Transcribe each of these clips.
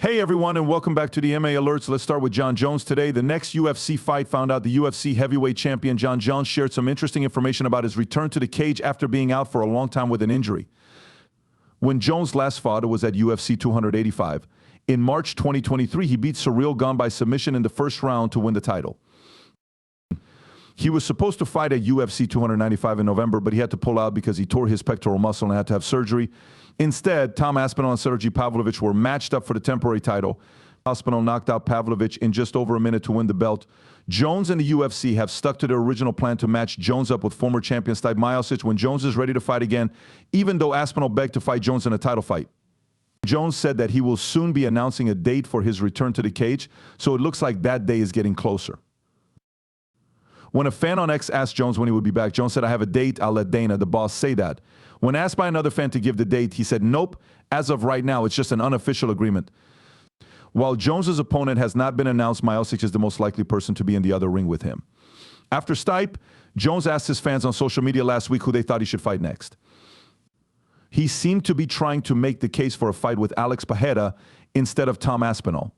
Hey everyone, and welcome back to the MMA Alerts. Let's start with Jon Jones today. The next UFC fight found out the UFC heavyweight champion Jon Jones shared some interesting information about his return to the cage after being out for a long time with an injury. When Jones last fought, it was at UFC 285. In March 2023, he beat Ciryl Gane by submission in the first round to win the title. He was supposed to fight at UFC 295 in November, but he had to pull out because he tore his pectoral muscle and had to have surgery. Instead, Tom Aspinall and Sergey Pavlovich were matched up for the temporary title. Aspinall knocked out Pavlovich in just over a minute to win the belt. Jones and the UFC have stuck to their original plan to match Jones up with former champion Stipe Miocic when Jones is ready to fight again, even though Aspinall begged to fight Jones in a title fight. Jones said that he will soon be announcing a date for his return to the cage, so it looks like that day is getting closer. When a fan on X asked Jones when he would be back, Jones said, "I have a date, I'll let Dana, the boss, say that." When asked by another fan to give the date, he said, "Nope, as of right now, it's just an unofficial agreement." While Jones's opponent has not been announced, Miocic is the most likely person to be in the other ring with him. After Stipe, Jones asked his fans on social media last week who they thought he should fight next. He seemed to be trying to make the case for a fight with Alex Pereira instead of Tom Aspinall.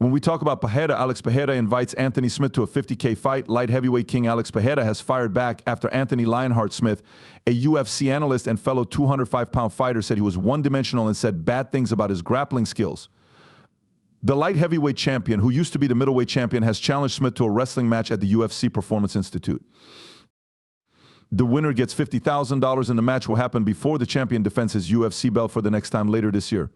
When we talk about Pereira, Alex Pereira invites Anthony Smith to a $50K fight. Light heavyweight king Alex Pereira has fired back after Anthony Lionheart Smith, a UFC analyst and fellow 205-pound fighter, said he was one-dimensional and said bad things about his grappling skills. The light heavyweight champion, who used to be the middleweight champion, has challenged Smith to a wrestling match at the UFC Performance Institute. The winner gets $50,000, and the match will happen before the champion defends his UFC belt for the next time later this year.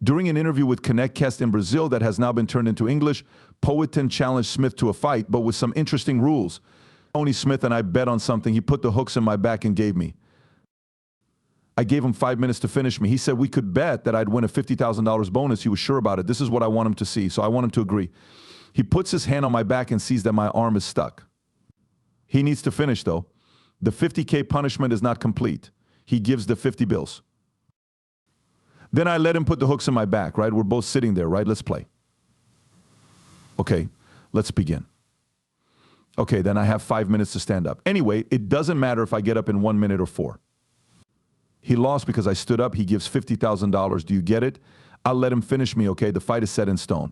During an interview with Connectcast in Brazil that has now been turned into English, Poetin challenged Smith to a fight, but with some interesting rules. Tony Smith and I bet on something. He put the hooks in my back and gave me. I gave him 5 minutes to finish me. He said we could bet that I'd win a $50,000 bonus. He was sure about it. This is what I want him to see, so I want him to agree. He puts his hand on my back and sees that my arm is stuck. He needs to finish, though. The $50K punishment is not complete. He gives the 50 bills. Then I let him put the hooks in my back, right? We're both sitting there, right? Let's play. Okay, let's begin. Okay, then I have 5 minutes to stand up. Anyway, it doesn't matter if I get up in 1 minute or 4. He lost because I stood up. He gives $50,000. Do you get it? I'll let him finish me, okay? The fight is set in stone.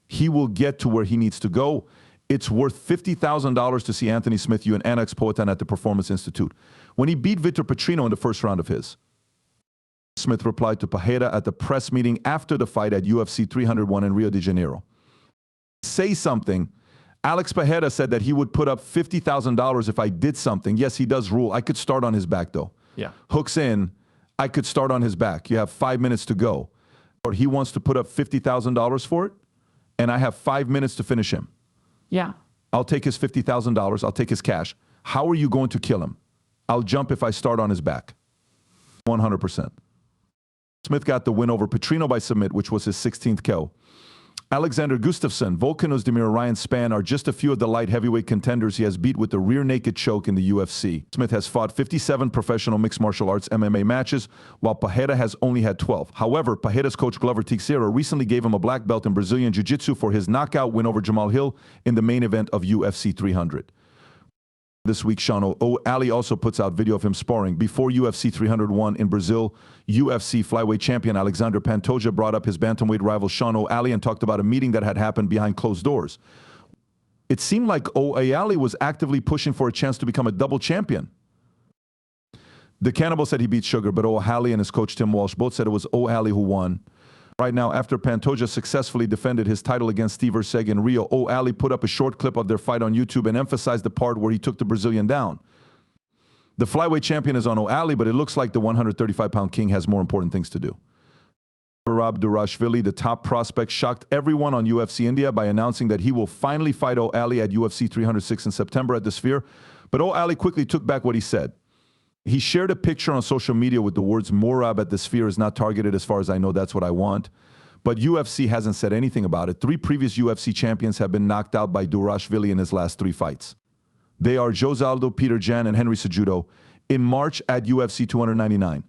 He will get to where he needs to go. It's worth $50,000 to see Anthony Smith, you and Alex Poetin at the Performance Institute. When he beat Victor Petrino in the first round of his, Smith replied to Pereira at the press meeting after the fight at UFC 301 in Rio de Janeiro. Say something. Alex Pereira said that he would put up $50,000 if I did something. Yes, he does rule. I could start on his back, though. Yeah. Hooks in. I could start on his back. You have 5 minutes to go. Or he wants to put up $50,000 for it, and I have 5 minutes to finish him. Yeah. I'll take his $50,000. I'll take his cash. How are you going to kill him? I'll jump if I start on his back. 100%. Smith got the win over Petrino by submit, which was his 16th KO. Alexander Gustafsson, Volkan Ozdemir, Ryan Spann are just a few of the light heavyweight contenders he has beat with the rear naked choke in the UFC. Smith has fought 57 professional mixed martial arts MMA matches, while Pereira has only had 12. However, Pereira's coach Glover Teixeira recently gave him a black belt in Brazilian Jiu-Jitsu for his knockout win over Jamal Hill in the main event of UFC 300. This week, Sean O'Malley also puts out video of him sparring. Before UFC 301 in Brazil, UFC flyweight champion Alexander Pantoja brought up his bantamweight rival Sean O'Malley and talked about a meeting that had happened behind closed doors. It seemed like O'Malley was actively pushing for a chance to become a double champion. The cannibal said he beat Sugar, but O'Malley and his coach Tim Walsh both said it was O'Malley who won. Right now, after Pantoja successfully defended his title against Steve Erceg in Rio, O'Malley put up a short clip of their fight on YouTube and emphasized the part where he took the Brazilian down. The flyweight champion is on O'Malley, but it looks like the 135-pound king has more important things to do. Merab Dvalishvili, the top prospect, shocked everyone on UFC India by announcing that he will finally fight O'Malley at UFC 306 in September at the Sphere, but O'Malley quickly took back what he said. He shared a picture on social media with the words Morab at the Sphere is not targeted as far as I know, that's what I want. But UFC hasn't said anything about it. 3 previous UFC champions have been knocked out by Dvalishvili in his last 3 fights. They are Jose Aldo, Peter Jan, and Henry Cejudo. In March at UFC 299,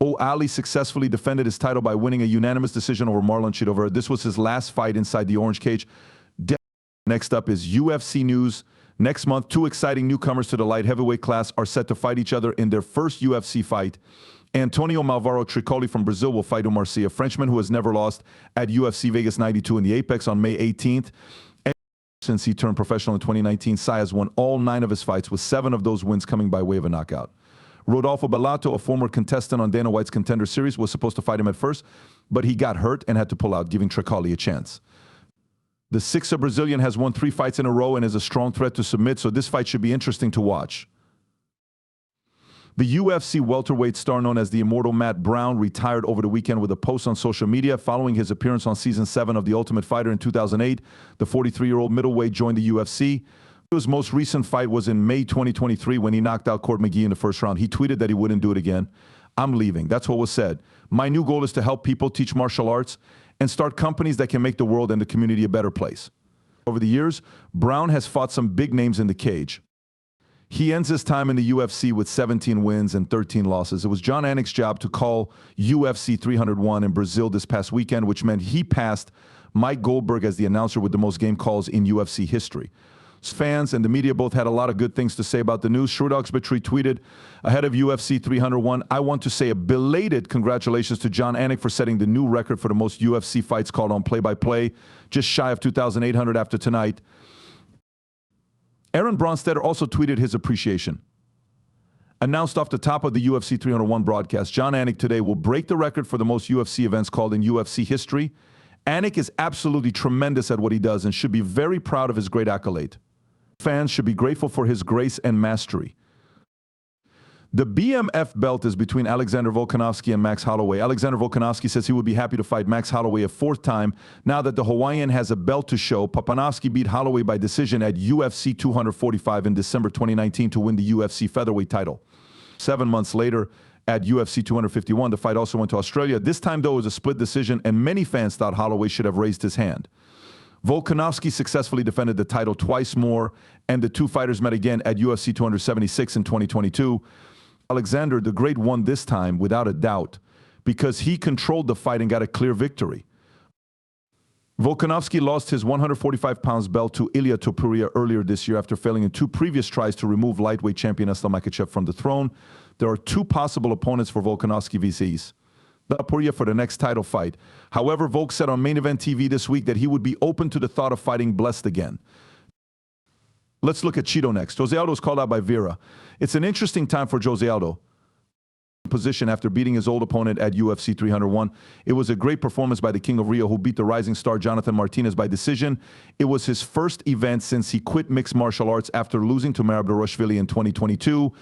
O'Malley successfully defended his title by winning a unanimous decision over Marlon Chidovera. This was his last fight inside the orange cage. Next up is UFC news. Next month, 2 exciting newcomers to the light heavyweight class are set to fight each other in their first UFC fight. Antonio Malvaro Tricoli from Brazil will fight Umar, a Frenchman who has never lost at UFC Vegas 92 in the Apex on May 18th. And since he turned professional in 2019, Sai has won all 9 of his fights, with 7 of those wins coming by way of a knockout. Rodolfo Bellato, a former contestant on Dana White's Contender Series, was supposed to fight him at first, but he got hurt and had to pull out, giving Tricoli a chance. The Sixer Brazilian has won 3 fights in a row and is a strong threat to submit, so this fight should be interesting to watch. The UFC welterweight star known as the Immortal Matt Brown retired over the weekend with a post on social media following his appearance on Season 7 of The Ultimate Fighter in 2008. The 43-year-old middleweight joined the UFC. His most recent fight was in May 2023 when he knocked out Court McGee in the first round. He tweeted that he wouldn't do it again. "I'm leaving." That's what was said. "My new goal is to help people teach martial arts and start companies that can make the world and the community a better place." Over the years, Brown has fought some big names in the cage. He ends his time in the UFC with 17 wins and 13 losses. It was John Anik's job to call UFC 301 in Brazil this past weekend, which meant he passed Mike Goldberg as the announcer with the most game calls in UFC history. Fans and the media both had a lot of good things to say about the news. Shrudox Bitry tweeted ahead of UFC 301, "I want to say a belated congratulations to John Anik for setting the new record for the most UFC fights called on play-by-play, just shy of 2,800 after tonight." Aaron Bronstetter also tweeted his appreciation. Announced off the top of the UFC 301 broadcast, John Anik today will break the record for the most UFC events called in UFC history. Anik is absolutely tremendous at what he does and should be very proud of his great accolade. Fans should be grateful for his grace and mastery. The BMF belt is between Alexander Volkanovski and Max Holloway. Alexander Volkanovski says he would be happy to fight Max Holloway a 4th time now that the Hawaiian has a belt to show. Papanovski beat Holloway by decision at UFC 245 in December 2019 to win the UFC featherweight title. 7 months later, at UFC 251, the fight also went to Australia. This time, though, it was a split decision, and many fans thought Holloway should have raised his hand. Volkanovski successfully defended the title twice more, and the 2 fighters met again at UFC 276 in 2022. Alexander the Great won this time without a doubt because he controlled the fight and got a clear victory. Volkanovski lost his 145 pounds belt to Ilia Topuria earlier this year after failing in 2 previous tries to remove lightweight champion Islam Makhachev from the throne. There are 2 possible opponents for Volkanovski VCs. Topuria for the next title fight. However, Volk said on Main Event TV this week that he would be open to the thought of fighting Blessed again. Let's look at Cheeto next. Jose Aldo was called out by Vera. It's an interesting time for Jose Aldo. Position after beating his old opponent at UFC 301. It was a great performance by the King of Rio, who beat the rising star Jonathan Martinez by decision. It was his first event since he quit mixed martial arts after losing to Merab Dvalishvili in 2022.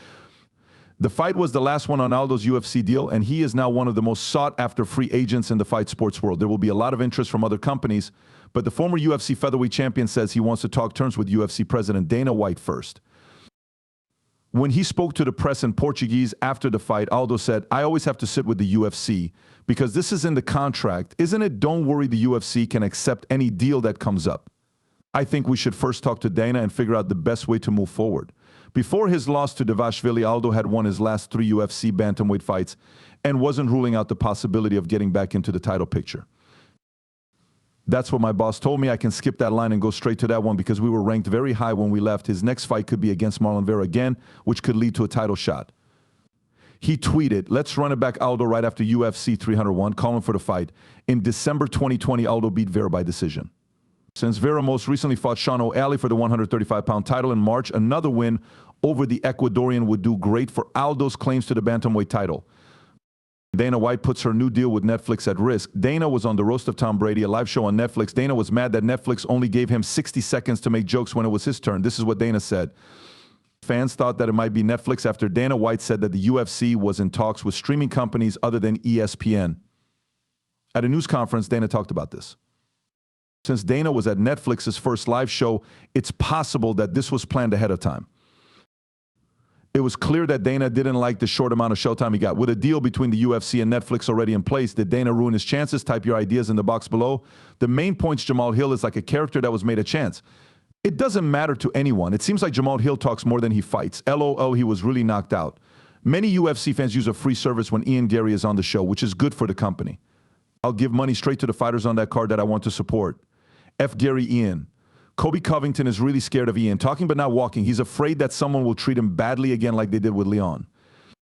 The fight was the last one on Aldo's UFC deal, and he is now one of the most sought-after free agents in the fight sports world. There will be a lot of interest from other companies, but the former UFC featherweight champion says he wants to talk terms with UFC president Dana White first. When he spoke to the press in Portuguese after the fight, Aldo said, "I always have to sit with the UFC because this is in the contract. Isn't it? Don't worry, the UFC can accept any deal that comes up. I think we should first talk to Dana and figure out the best way to move forward." Before his loss to Dvalishvili, Aldo had won his last 3 UFC bantamweight fights and wasn't ruling out the possibility of getting back into the title picture. "That's what my boss told me. I can skip that line and go straight to that one because we were ranked very high when we left. His next fight could be against Marlon Vera again, which could lead to a title shot." He tweeted, "Let's run it back Aldo right after UFC 301, calling for the fight." In December 2020, Aldo beat Vera by decision. Since Vera most recently fought Sean O'Malley for the 135-pound title in March, another win over the Ecuadorian would do great for Aldo's claims to the bantamweight title. Dana White puts her new deal with Netflix at risk. Dana was on The Roast of Tom Brady, a live show on Netflix. Dana was mad that Netflix only gave him 60 seconds to make jokes when it was his turn. This is what Dana said. Fans thought that it might be Netflix after Dana White said that the UFC was in talks with streaming companies other than ESPN. At a news conference, Dana talked about this. Since Dana was at Netflix's first live show, it's possible that this was planned ahead of time. It was clear that Dana didn't like the short amount of showtime he got. With a deal between the UFC and Netflix already in place, did Dana ruin his chances? Type your ideas in the box below. The main points, Jamal Hill is like a character that was made a chance. It doesn't matter to anyone. It seems like Jamal Hill talks more than he fights. LOL, he was really knocked out. Many UFC fans use a free service when Ian Gary is on the show, which is good for the company. I'll give money straight to the fighters on that card that I want to support. F. Gary Ian. Kobe Covington is really scared of Ian. Talking but not walking. He's afraid that someone will treat him badly again like they did with Leon.